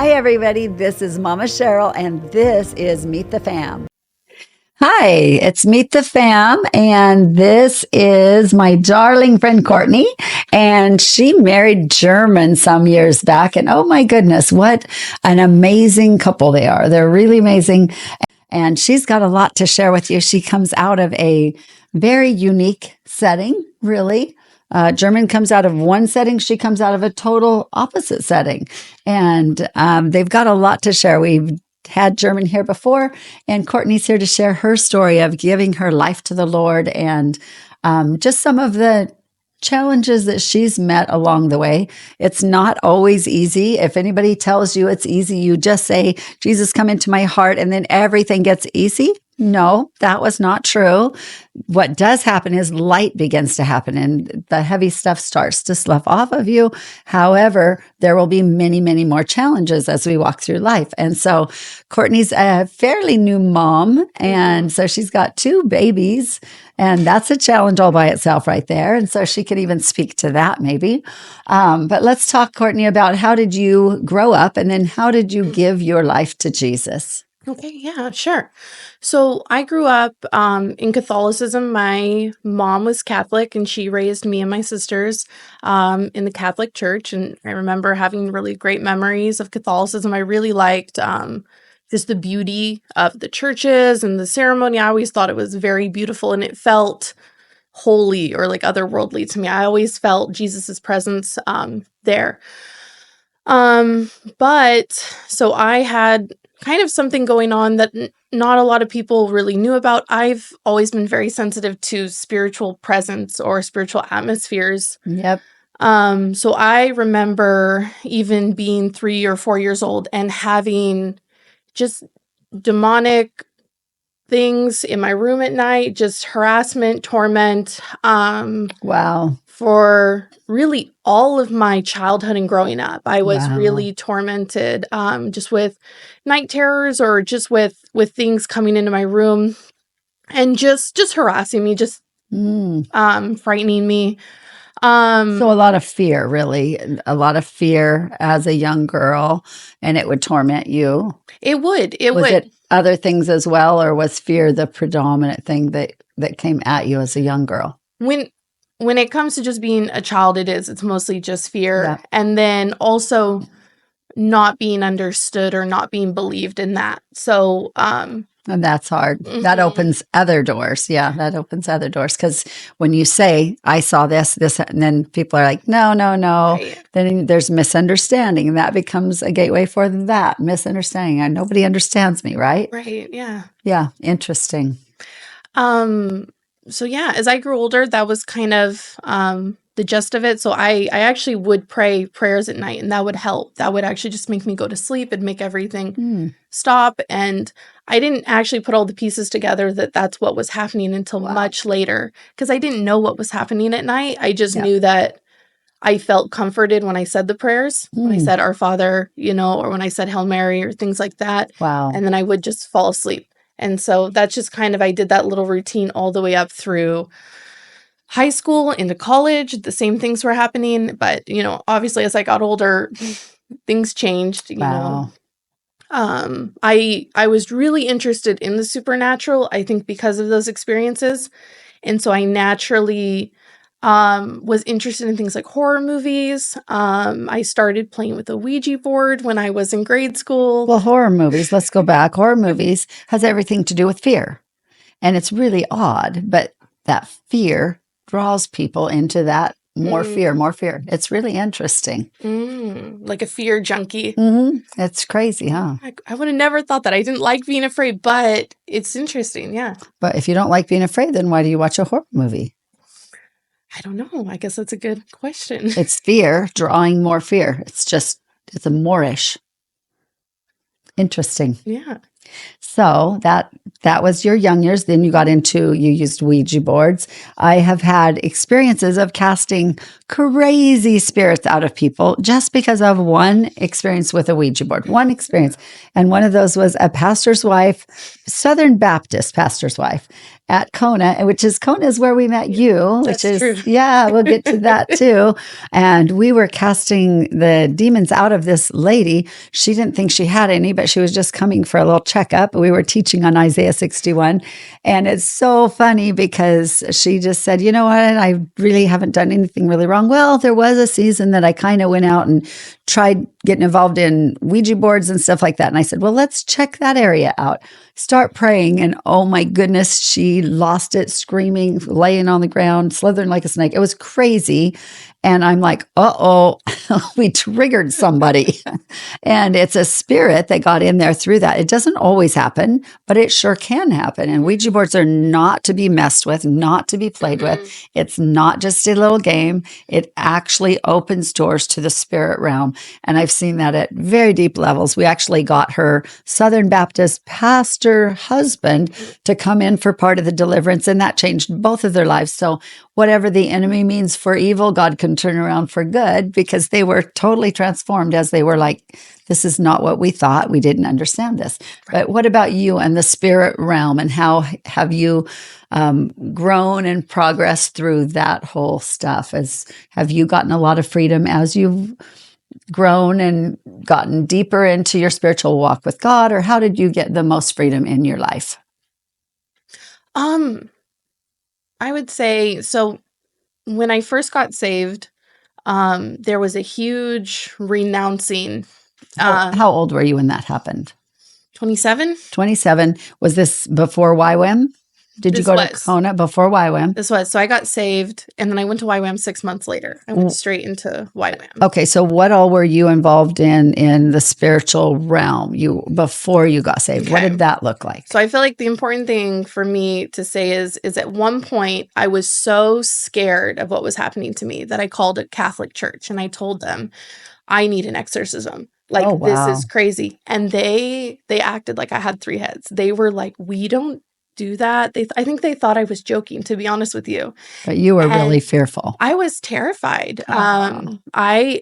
Hi, everybody. This is Mama Cheryl, and this is Meet the Fam. Hi, it's Meet the Fam, and this is my darling friend Courtney, and she married German some years back, and oh my goodness, what an amazing couple they are. They're really amazing, and she's got a lot to share with you. She comes out of a very unique setting, really. German comes out of one setting. She comes out of a total opposite setting. And they've got a lot to share. We've had German here before, and Courtney's here to share her story of giving her life to the Lord and just some of the challenges that she's met along the way. It's not always easy. If anybody tells you it's easy, you just say, Jesus, come into my heart, and then everything gets easy. No, that was not true. What does happen is light begins to happen and the heavy stuff starts to slough off of you. However, there will be many, many more challenges as we walk through life. And so Courtney's a fairly new mom. And so she's got 2 babies, and that's a challenge all by itself right there. And so she could even speak to that maybe. But let's talk, Courtney, about how did you grow up and then how did you give your life to Jesus? Okay, yeah, sure. So I grew up in Catholicism. My mom was Catholic, and she raised me and my sisters in the Catholic Church. And I remember having really great memories of Catholicism. I really liked just the beauty of the churches and the ceremony. I always thought it was very beautiful, and it felt holy or like otherworldly to me. I always felt Jesus's presence there. But so I had kind of something going on that not a lot of people really knew about. I've always been very sensitive to spiritual presence or spiritual atmospheres. Yep. So I remember even being 3 or 4 years old and having just demonic things in my room at night, just harassment, torment. Wow. For really all of my childhood and growing up, I was Wow. really tormented, just with night terrors or just with things coming into my room and just harassing me, just frightening me. So a lot of fear, really, a lot of fear as a young girl, and it would torment you. It would. Was it other things as well, or was fear the predominant thing that came at you as a young girl? When it comes to just being a child, it's mostly just fear. Yeah. And then also not being understood or not being believed in that. So, and that's hard. That opens other doors. Yeah, that opens other doors. Because when you say, I saw this, and then people are like, no. Right. Then there's misunderstanding. And that becomes a gateway for that misunderstanding. And nobody understands me, right? Right. Yeah. Yeah. Interesting. So yeah, as I grew older, that was kind of the gist of it. So I actually would pray prayers at night, and that would help. That would actually just make me go to sleep and make everything stop. And I didn't actually put all the pieces together that that's what was happening until much later, because I didn't know what was happening at night. I just knew that I felt comforted when I said the prayers, when I said Our Father, or when I said Hail Mary or things like that. Wow. And then I would just fall asleep. And so that's just kind of, I did that little routine all the way up through high school into college. The same things were happening. But, obviously as I got older, things changed, Wow. I was really interested in the supernatural, I think because of those experiences. And so I naturally was interested in things like horror movies. I started playing with a Ouija board when I was in grade school. Well, horror movies, let's go back. Horror movies has everything to do with fear. And it's really odd, but that fear draws people into that more fear. It's really interesting. Like a fear junkie. It's crazy, huh? I would have never thought that. I didn't like being afraid, but it's interesting, yeah. But if you don't like being afraid, then why do you watch a horror movie? I don't know. I guess that's a good question. It's fear drawing more fear. It's a moreish. Interesting. Yeah. So that was your young years. Then you used Ouija boards. I have had experiences of casting crazy spirits out of people just because of one experience with a Ouija board, one experience. And one of those was a pastor's wife, Southern Baptist pastor's wife. at Kona, Kona is where we met you, which That's true. yeah, we'll get to that too. And we were casting the demons out of this lady. She didn't think she had any, but she was just coming for a little checkup. We were teaching on Isaiah 61. And it's so funny because she just said, you know what? I really haven't done anything really wrong. Well, there was a season that I kind of went out and tried getting involved in Ouija boards and stuff like that. And I said, well, let's check that area out. Start praying. And oh my goodness, she lost it, screaming, laying on the ground, slithering like a snake. It was crazy. And I'm like, uh-oh, we triggered somebody. And it's a spirit that got in there through that. It doesn't always happen, but it sure can happen. And Ouija boards are not to be messed with, not to be played with. It's not just a little game. It actually opens doors to the spirit realm. And I've seen that at very deep levels. We actually got her Southern Baptist pastor husband to come in for part of the deliverance, and that changed both of their lives. So whatever the enemy means for evil, God can turn around for good, because they were totally transformed as they were like, this is not what we thought. We didn't understand this. Right. But what about you and the spirit realm, and how have you grown and progressed through that whole stuff? Have you gotten a lot of freedom as you've grown and gotten deeper into your spiritual walk with God, or how did you get the most freedom in your life? I would say, so when I first got saved, there was a huge renouncing. How old were you when that happened? 27. 27. Was this before YWAM? Did you go to Kona before YWAM? This was. So I got saved, and then I went to YWAM 6 months later. I went straight into YWAM. Okay, so what all were you involved in the spiritual realm before you got saved? Okay. What did that look like? So I feel like the important thing for me to say is at one point I was so scared of what was happening to me that I called a Catholic church, and I told them, I need an exorcism. Like, oh, wow. This is crazy. And they acted like I had 3 heads. They were like, we don't do that. I think they thought I was joking, to be honest with you. But you were really fearful. I was terrified. I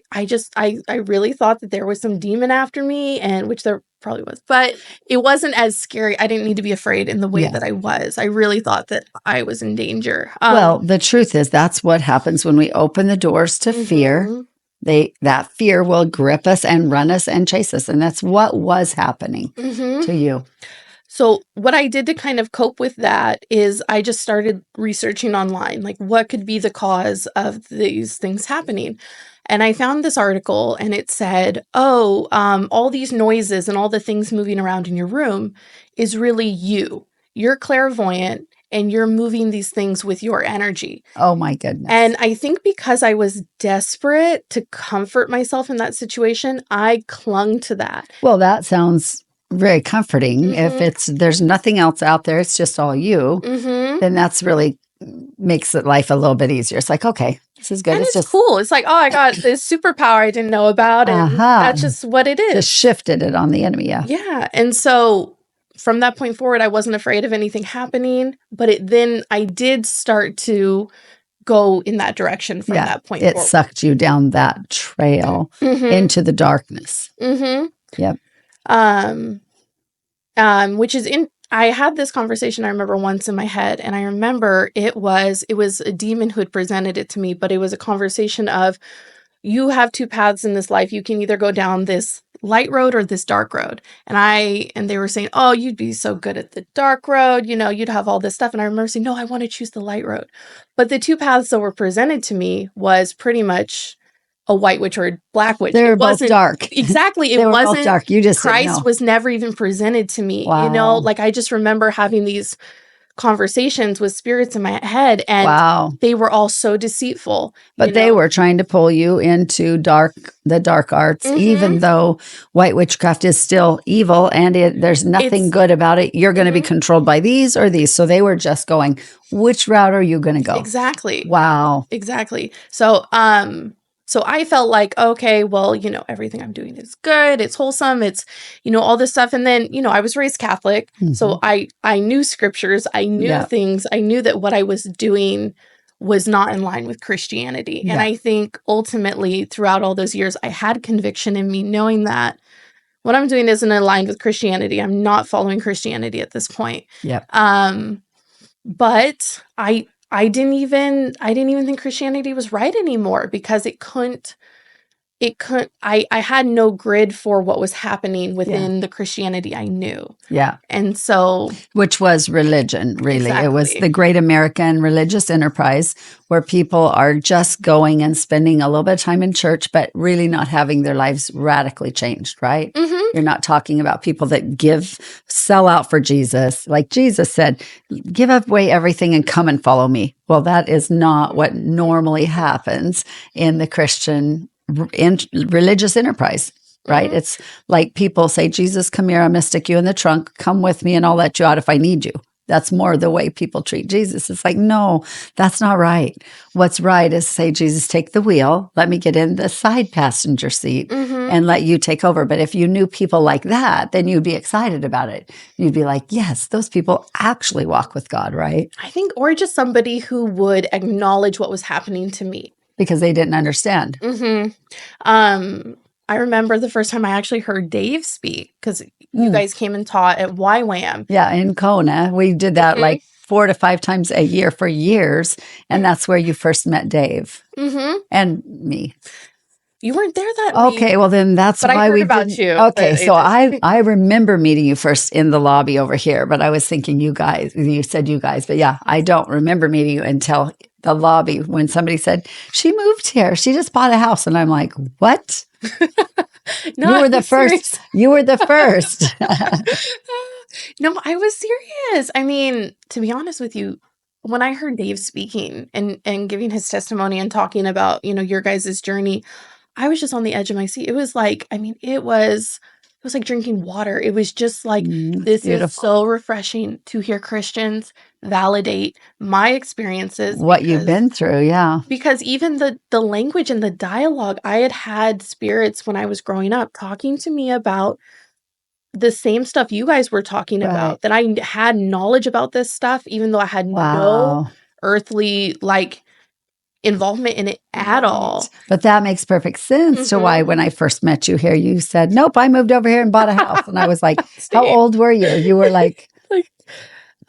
really thought that there was some demon after me, and which there probably was, but it wasn't as scary. I didn't need to be afraid in the way that I was. I really thought that I was in danger. Well, the truth is that's what happens when we open the doors to fear. That fear will grip us and run us and chase us. And that's what was happening to you. So what I did to kind of cope with that is I just started researching online, like what could be the cause of these things happening. And I found this article, and it said, all these noises and all the things moving around in your room is really you. You're clairvoyant, and you're moving these things with your energy. Oh my goodness. And I think because I was desperate to comfort myself in that situation, I clung to that. Well, that sounds very comforting. If there's nothing else out there, it's just all you, then that's really makes life a little bit easier. It's like, okay, this is good. And it's just cool. It's like, oh, I got this superpower I didn't know about, and that's just what it is. Just shifted it on the enemy, Yeah. And so from that point forward, I wasn't afraid of anything happening, but I did start to go in that direction from that point forward. It sucked you down that trail into the darkness. Yep. Which is I had this conversation, I remember, once in my head, and I remember it was a demon who had presented it to me, but it was a conversation of, you have 2 paths in this life. You can either go down this light road or this dark road. And they were saying, oh, you'd be so good at the dark road, you'd have all this stuff. And I remember saying, no, I want to choose the light road. But the 2 paths that were presented to me was pretty much a white witch or a black witch. They were both dark. Exactly. It wasn't both dark. You just Christ was never even presented to me. Wow. Like, I just remember having these conversations with spirits in my head, and they were all so deceitful. But they were trying to pull you into the dark arts, even though white witchcraft is still evil and there's nothing good about it. You're going to be controlled by these or these. So they were just going, which route are you going to go? Exactly. Wow. Exactly. So I felt like, okay, well, everything I'm doing is good. It's wholesome. It's, all this stuff. And then, I was raised Catholic. So I knew scriptures. I knew things. I knew that what I was doing was not in line with Christianity. And I think ultimately throughout all those years, I had conviction in me knowing that what I'm doing isn't aligned with Christianity. I'm not following Christianity at this point. But I didn't even think Christianity was right anymore, because I had no grid for what was happening within the Christianity I knew. Yeah. And so, which was religion, really. It was Exactly. the great American religious enterprise where people are just going and spending a little bit of time in church, but really not having their lives radically changed, right? You're not talking about people that sell out for Jesus. Like Jesus said, give away everything and come and follow me. Well, that is not what normally happens in the Christian religious enterprise. Right? It's like people say, Jesus, come here. I'm going to stick you in the trunk. Come with me and I'll let you out if I need you. That's more the way people treat Jesus. It's like, no, that's not right. What's right is say, Jesus, take the wheel. Let me get in the side passenger seat and let you take over. But if you knew people like that, then you'd be excited about it. You'd be like, yes, those people actually walk with God, right? I think, or just somebody who would acknowledge what was happening to me. Because they didn't understand. I remember the first time I actually heard Dave speak, because you guys came and taught at YWAM. Yeah, in Kona. We did that like 4 to 5 times a year for years. And that's where you first met Dave and me. You weren't there that week. Okay, well then that's But I why heard we about didn't. you. Okay, But so I remember meeting you first in the lobby over here, but I was thinking you guys. You said you guys, but yeah, I don't remember meeting you until the lobby when somebody said she moved here. She just bought a house, and I'm like, what? No, You were the first. You were the first. No, I was serious. I mean, to be honest with you, when I heard Dave speaking and giving his testimony and talking about, your guys' journey, I was just on the edge of my seat. It was like, I mean, it was like drinking water. It was just like, this beautiful. is so refreshing to hear Christians validate my experiences. What you've been through, yeah. Because even the language and the dialogue, I had spirits when I was growing up talking to me about the same stuff you guys were talking about, that I had knowledge about this stuff, even though I had no earthly involvement in it at all. But that makes perfect sense to why when I first met you here, you said, nope, I moved over here and bought a house. And I was like, how old were you? You were like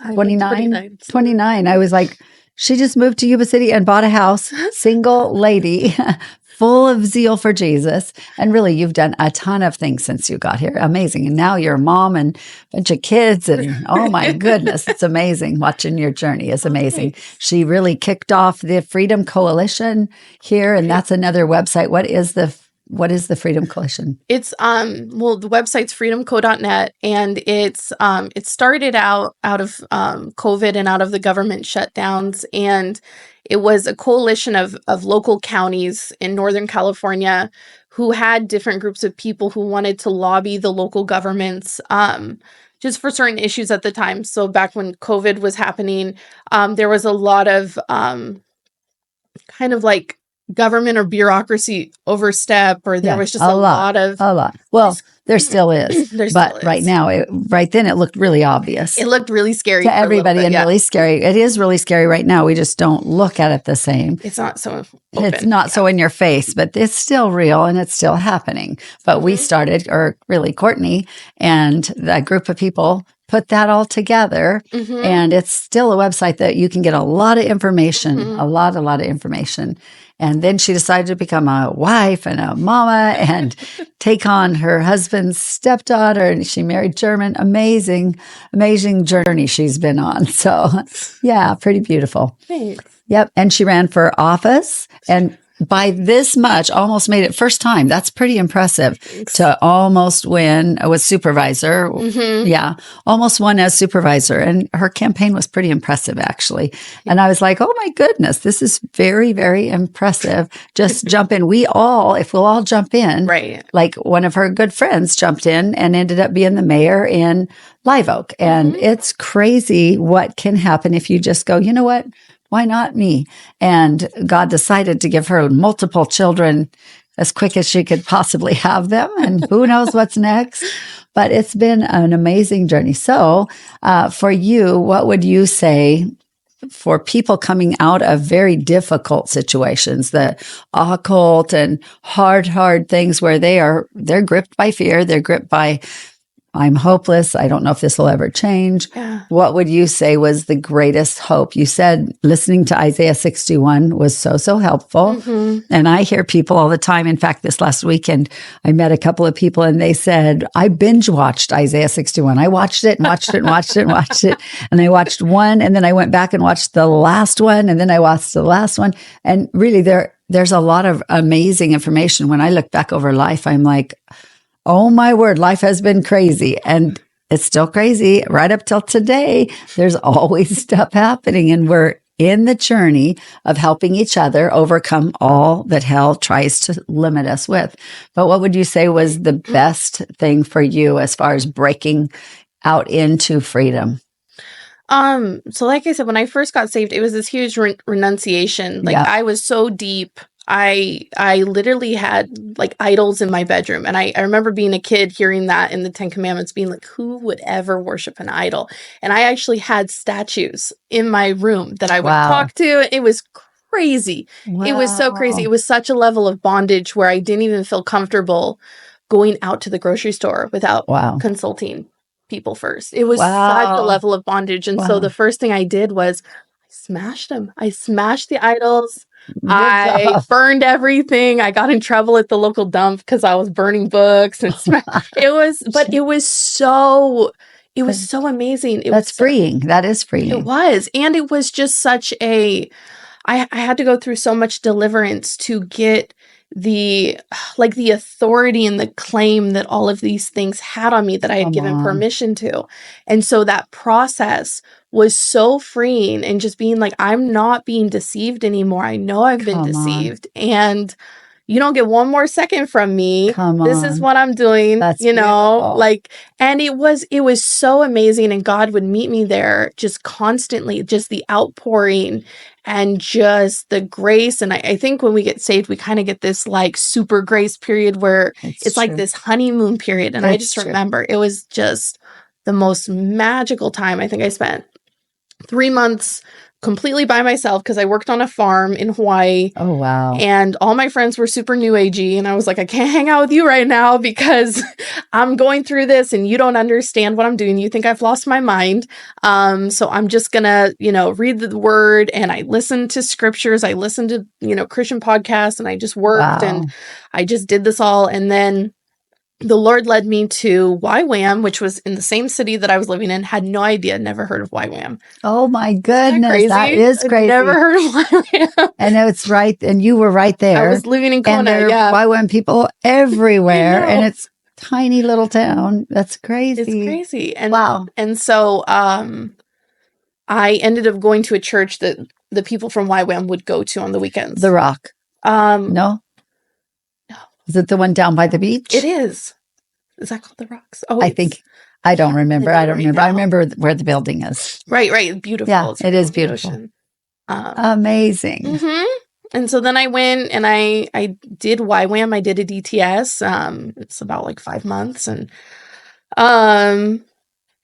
29? 29. I was like, she just moved to Yuba City and bought a house, single lady, full of zeal for Jesus. And really, you've done a ton of things since you got here. Amazing. And now you're a mom and a bunch of kids. And oh my goodness, it's amazing. Watching your journey is amazing. She really kicked off the Freedom Coalition here. And that's another website. What is the Freedom Coalition? It's the website's freedomco.net, and it started out of COVID and out of the government shutdowns, and it was a coalition of local counties in Northern California who had different groups of people who wanted to lobby the local governments just for certain issues at the time. So back when COVID was happening, there was a lot of kind of like government or bureaucracy overstep, or there was just a lot. Well, there still is. Right now, right then, it looked really obvious. It looked really scary to everybody and really scary. It is really scary right now. We just don't look at it the same. It's not so open. It's not so in your face, but it's still real and it's still happening. But we started, or really Courtney and a group of people put that all together, and it's still a website that you can get a lot of information, a lot of information. And then she decided to become a wife and a mama and take on her husband's stepdaughter. And she married German. Amazing journey she's been on. So yeah, pretty beautiful. Thanks. Yep. And she ran for office and by this much, almost made it first time. That's pretty impressive. Thanks. To almost win was supervisor. Yeah, almost won as supervisor. And her campaign was pretty impressive, actually. And I was like, oh my goodness, this is very, very impressive. Just jump in. If we'll all jump in. Right. Like one of her good friends jumped in and ended up being the mayor in Live Oak. And it's crazy what can happen if you just go, you know what? Why not me? And God decided to give her multiple children as quick as she could possibly have them. And who knows what's next? But it's been an amazing journey. So for you, what would you say for people coming out of very difficult situations, the occult and hard things where they're gripped by fear, they're gripped by I'm hopeless. I don't know if this will ever change. Yeah. What would you say was the greatest hope? You said listening to Isaiah 61 was so helpful. And I hear people all the time. In fact, this last weekend, I met a couple of people and they said, I binge watched Isaiah 61. I watched it and watched it and watched it and watched it. And I watched one and then I went back and watched the last one. And then I watched the last one. And really there's a lot of amazing information. When I look back over life, I'm like, oh my word, life has been crazy. And it's still crazy right up till today. There's always stuff happening. And we're in the journey of helping each other overcome all that hell tries to limit us with. But what would you say was the best thing for you as far as breaking out into freedom? So like I said, when I first got saved, it was this huge renunciation. Like I was so deep. I literally had like idols in my bedroom. And I remember being a kid hearing that in the 10 Commandments, being like, who would ever worship an idol? And I actually had statues in my room that I would talk to. It was crazy. It was so crazy. It was such a level of bondage where I didn't even feel comfortable going out to the grocery store without consulting people first. It was such a level of bondage. And so the first thing I did was I smashed them. I smashed the idols. I burned everything. I got in trouble at the local dump because I was burning books and it was so amazing. That's freeing. That is freeing. It was. And it was just such I had to go through so much deliverance to get the authority and the claim that all of these things had on me that I had given permission to. And so that process was so freeing and just being like, I'm not being deceived anymore. I know I've been deceived and you don't get one more second from me. This is what I'm doing, That's beautiful. And it was so amazing. And God would meet me there just constantly, just the outpouring and just the grace. And I think when we get saved, we kind of get this like super grace period where it's like this honeymoon period. And I just remember it was just the most magical time. I think I spent 3 months completely by myself because I worked on a farm in Hawaii. Oh, wow. And all my friends were super new agey. And I was like, I can't hang out with you right now because I'm going through this and you don't understand what I'm doing. You think I've lost my mind. So I'm just going to, read the word and I listened to scriptures. I listened to, Christian podcasts and I just worked and I just did this all. And then the Lord led me to YWAM, which was in the same city that I was living in. Had no idea, never heard of YWAM. Oh my goodness, that is crazy. Never heard of YWAM. And it's right, and you were right there. I was living in Kona, and there are YWAM people everywhere, and it's tiny little town. That's crazy. It's crazy. And And so I ended up going to a church that the people from YWAM would go to on the weekends. The Rock. No. Is it the one down by the beach? It is. Is that called the Rocks? Oh, I don't remember. I remember where the building is. Right. Beautiful. Yeah, it is beautiful. Amazing. Mm-hmm. And so then I went and I did YWAM. I did a DTS. It's about like 5 months, and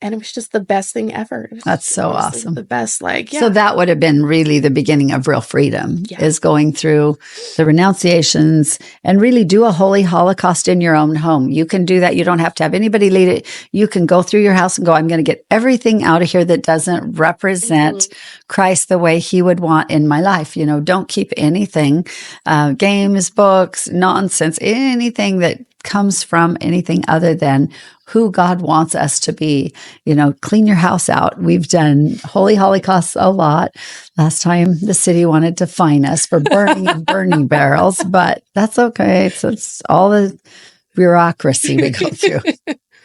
it was just the best thing ever. That's so awesome. The best, So that would have been really the beginning of real freedom, is going through the renunciations and really do a holy Holocaust in your own home. You can do that. You don't have to have anybody lead it. You can go through your house and go, I'm going to get everything out of here that doesn't represent Christ the way he would want in my life. Don't keep anything, games, books, nonsense, anything that comes from anything other than who God wants us to be. Clean your house out. We've done holy holocausts a lot. Last time the city wanted to fine us for burning barrels, but that's okay. It's all the bureaucracy we go through.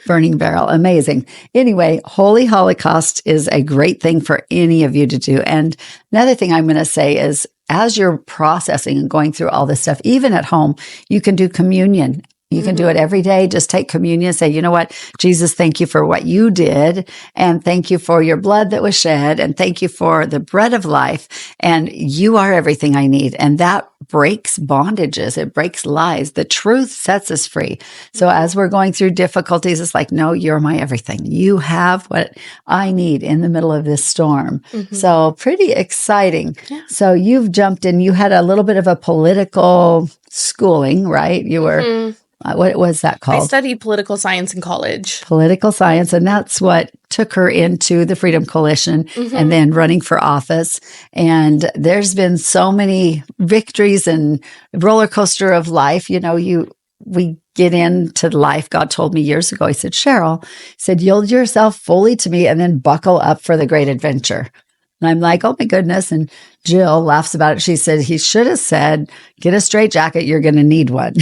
Burning barrel. Amazing. Anyway, holy holocaust is a great thing for any of you to do. And another thing I'm going to say is, as you're processing and going through all this stuff, even at home, you can do communion. You can do it every day. Just take communion. Say, you know what? Jesus, thank you for what you did. And thank you for your blood that was shed. And thank you for the bread of life. And you are everything I need. And that breaks bondages. It breaks lies. The truth sets us free. So as we're going through difficulties, it's like, no, you're my everything. You have what I need in the middle of this storm. So pretty exciting. Yeah. So you've jumped in. You had a little bit of a political schooling, right? You were What was that I called? studied political science in college. Political science. And that's what took her into the Freedom Coalition and then running for office. And there's been so many victories and roller coaster of life. We get into life. God told me years ago, he said, Cheryl, he said, yield yourself fully to me and then buckle up for the great adventure. And I'm like, oh my goodness. And Jill laughs about it. She said, he should have said, get a straitjacket. You're going to need one.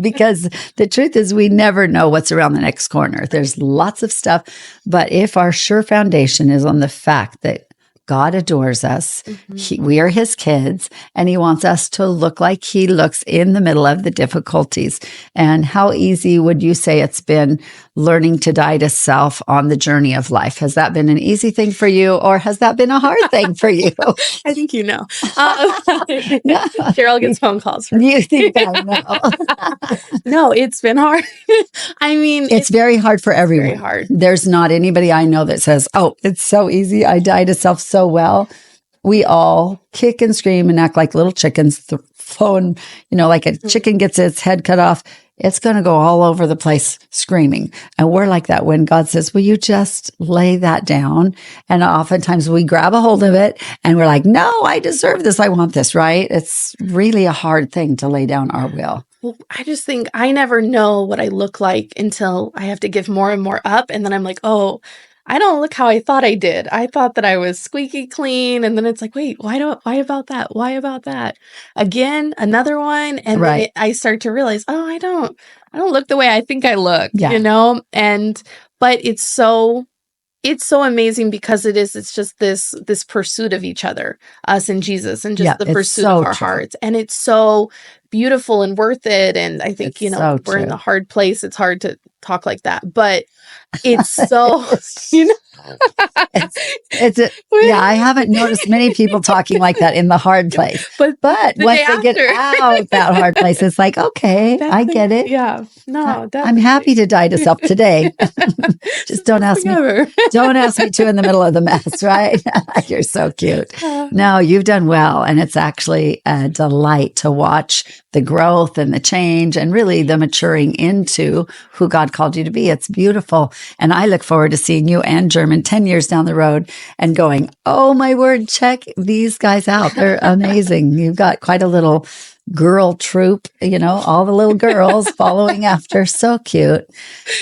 Because the truth is, we never know what's around the next corner. There's lots of stuff. But if our sure foundation is on the fact that God adores us, we are his kids, and he wants us to look like he looks in the middle of the difficulties. And how easy would you say it's been learning to die to self on the journey of life? Has that been an easy thing for you, or has that been a hard thing for you? I think you know. Cheryl gets phone calls. You think I know? No, it's been hard. I mean, it's very hard for everyone. Very hard. There's not anybody I know that says, oh, it's so easy. I die to self so well. We all kick and scream and act like little chickens, throwing, like a chicken gets its head cut off. It's going to go all over the place screaming. And we're like that when God says, will you just lay that down? And oftentimes we grab a hold of it and we're like, no, I deserve this. I want this, right? It's really a hard thing to lay down our will. Well, I just think I never know what I look like until I have to give more and more up. And then I'm like, oh, I don't look how I thought I did. I thought that I was squeaky clean. And then it's like, wait, why about that? Why about that? Again, another one. And then I start to realize, oh, I don't look the way I think I look, but it's so amazing because it's just this pursuit of each other, us and Jesus, and just the pursuit of our hearts. And it's so beautiful and worth it. And I think, we're in the hard place. It's hard to talk like that, but it's so, I haven't noticed many people talking like that in the hard place. But once they get out that hard place, it's like, okay, I get it. Yeah. No, definitely. I'm happy to die to self today. Just don't ask me. Don't ask me to in the middle of the mess, right? You're so cute. No, you've done well. And it's actually a delight to watch the growth and the change and really the maturing into who God called you to be. It's beautiful. And I look forward to seeing you and German 10 years down the road and going, oh my word, check these guys out. They're amazing. You've got quite a little girl troop, all the little girls following after. So cute.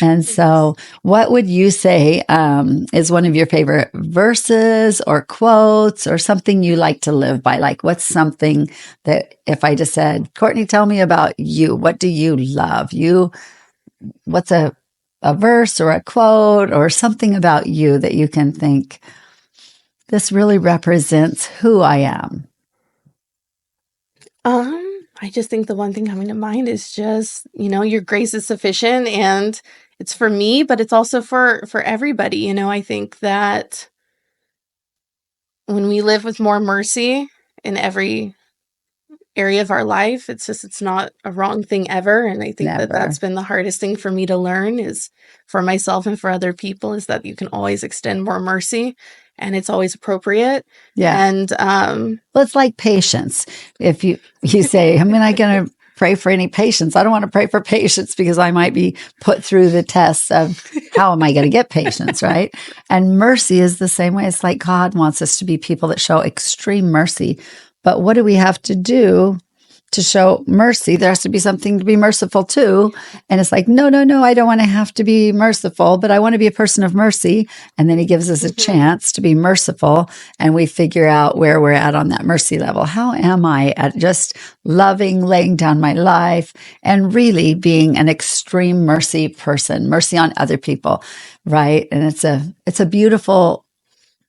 And so what would you say is one of your favorite verses or quotes or something you like to live by? Like what's something that if I just said, Courtney, tell me about you. What do you love? What's a verse or a quote or something about you that you can think, this really represents who I am? I just think the one thing coming to mind is just, your grace is sufficient, and it's for me, but it's also for everybody. I think that when we live with more mercy in every area of our life, it's not a wrong thing ever. And I think that's been the hardest thing for me to learn is for myself and for other people is that you can always extend more mercy. And it's always appropriate. Yeah. And well, it's like patience. If you say, I'm not going to pray for any patience. I don't want to pray for patience because I might be put through the test of how am I going to get patience, right? And mercy is the same way. It's like God wants us to be people that show extreme mercy. But what do we have to do to show mercy? There has to be something to be merciful to. And it's like, no, I don't want to have to be merciful, but I want to be a person of mercy. And then he gives us a chance to be merciful. And we figure out where we're at on that mercy level. How am I at just loving, laying down my life and really being an extreme mercy person, mercy on other people, right? And it's a beautiful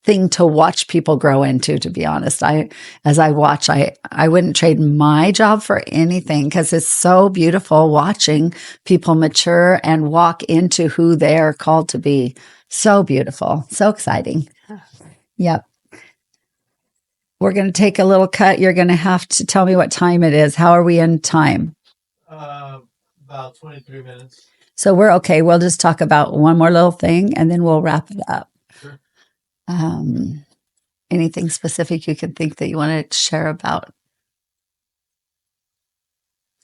thing to watch people grow into, to be honest. As I watch, I wouldn't trade my job for anything because it's so beautiful watching people mature and walk into who they're called to be. So beautiful. So exciting. Yep. We're going to take a little cut. You're going to have to tell me what time it is. How are we in time? About 23 minutes. So we're okay. We'll just talk about one more little thing and then we'll wrap it up. Sure. Anything specific you can think that you want to share about?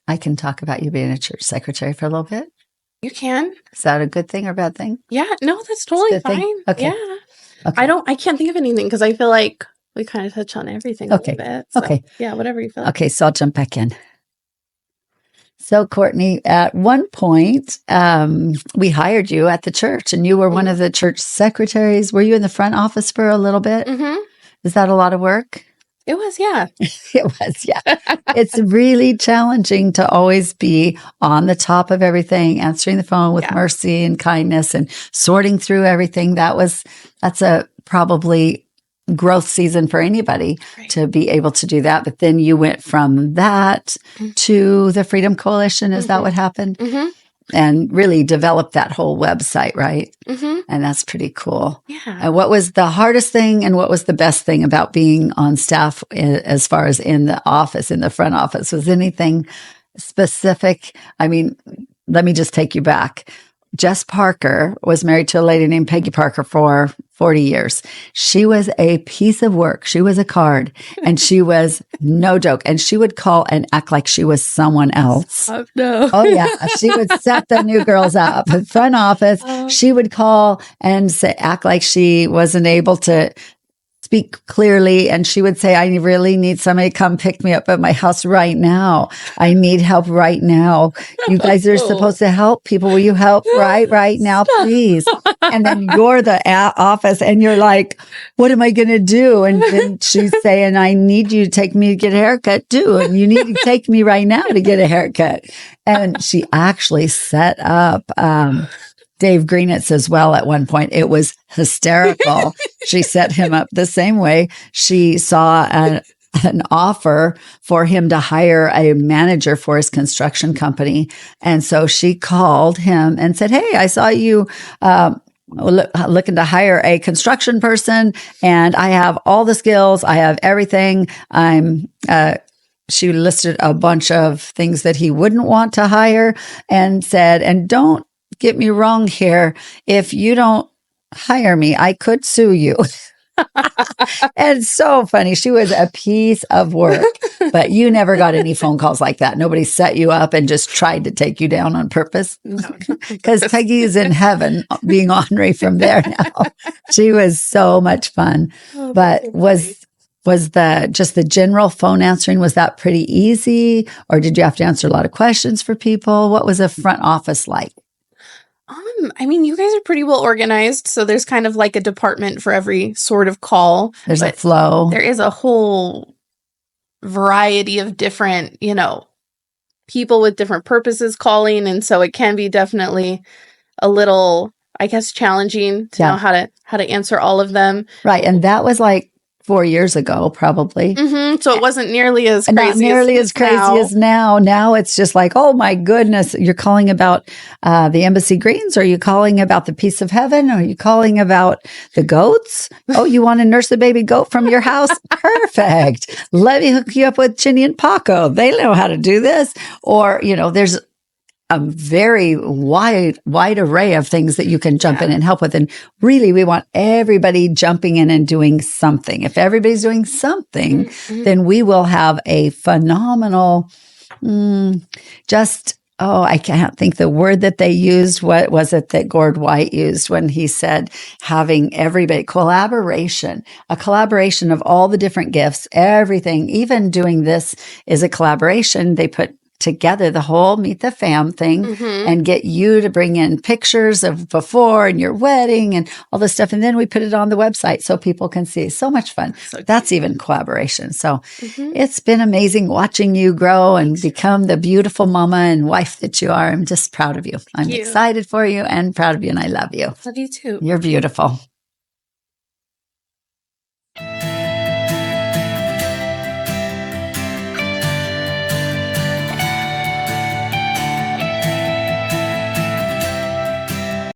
I can talk about you being a church secretary for a little bit. You can. Is that a good thing or bad thing? Yeah. No, that's totally Good thing? fine. Okay. Yeah. Okay. I can't think of anything because I feel like we kind of touch on everything a Okay. little bit. So, Okay. yeah, whatever you feel like. Okay, so I'll jump back in. So, Courtney, at one point, we hired you at the church, and you were one of the church secretaries. Were you in the front office for a little bit? Mm-hmm. Is that a lot of work? It was, yeah. It was, yeah. It's really challenging to always be on the top of everything, answering the phone with mercy and kindness and sorting through everything. That's a probably growth season for anybody to be able to do that. But then you went from that to the Freedom Coalition. Is that what happened? Mm-hmm. And really developed that whole website, right? Mm-hmm. And that's pretty cool. Yeah. And what was the hardest thing and what was the best thing about being on staff as far as in the office, in the front office? Was anything specific? I mean, let me just take you back. Jess Parker was married to a lady named Peggy Parker for 40 years. She was a piece of work. She was a card and she was no joke. And she would call and act like she was someone else. Oh, no. Oh, yeah. She would set the new girls up in front office. She would call and act like she wasn't able to speak clearly. And she would say, I really need somebody to come pick me up at my house right now. I need help right now. You guys are supposed to help people. Will you help right now, please? And then you're the office and you're like, what am I going to do? And then she's saying, I need you to take me to get a haircut too. And you need to take me right now to get a haircut. And she actually set up, Dave Greenitz as well at one point. It was hysterical. She set him up the same way. She saw an offer for him to hire a manager for his construction company. And so she called him and said, hey, I saw you looking to hire a construction person and I have all the skills. I have everything. She listed a bunch of things that he wouldn't want to hire and said, and don't get me wrong here. If you don't hire me, I could sue you. And so funny. She was a piece of work, but you never got any phone calls like that. Nobody set you up and just tried to take you down on purpose. Because Peggy is in heaven being ornery from there now. She was so much fun. But was the general phone answering, was that pretty easy? Or did you have to answer a lot of questions for people? What was a front office like? I mean, you guys are pretty well organized. So there's kind of like a department for every sort of call. There's a flow. There is a whole variety of different, people with different purposes calling. And so it can be definitely a little, I guess, challenging to know how to answer all of them. Right. And that was like 4 years ago, probably. Mm-hmm. So it wasn't nearly as crazy. Not nearly as crazy as now. Now it's just like, oh my goodness, you're calling about the embassy greens? Are you calling about the peace of heaven? Are you calling about the goats? Oh, you want to nurse the baby goat from your house? Perfect. Let me hook you up with Ginny and Paco. They know how to do this. Or, there's a very wide array of things that you can jump in and help with. And really, we want everybody jumping in and doing something. If everybody's doing something, then we will have a phenomenal, I can't think the word that they used. What was it that Gord White used when he said having everybody, a collaboration of all the different gifts, everything, even doing this is a collaboration. They put together the whole Meet the Fam thing and get you to bring in pictures of before and your wedding and all this stuff. And then we put it on the website so people can see. So much fun. That's even collaboration. So it's been amazing watching you grow and become the beautiful mama and wife that you are. I'm just proud of you. I'm excited for you and proud of you. And I love you. Love you too. You're beautiful.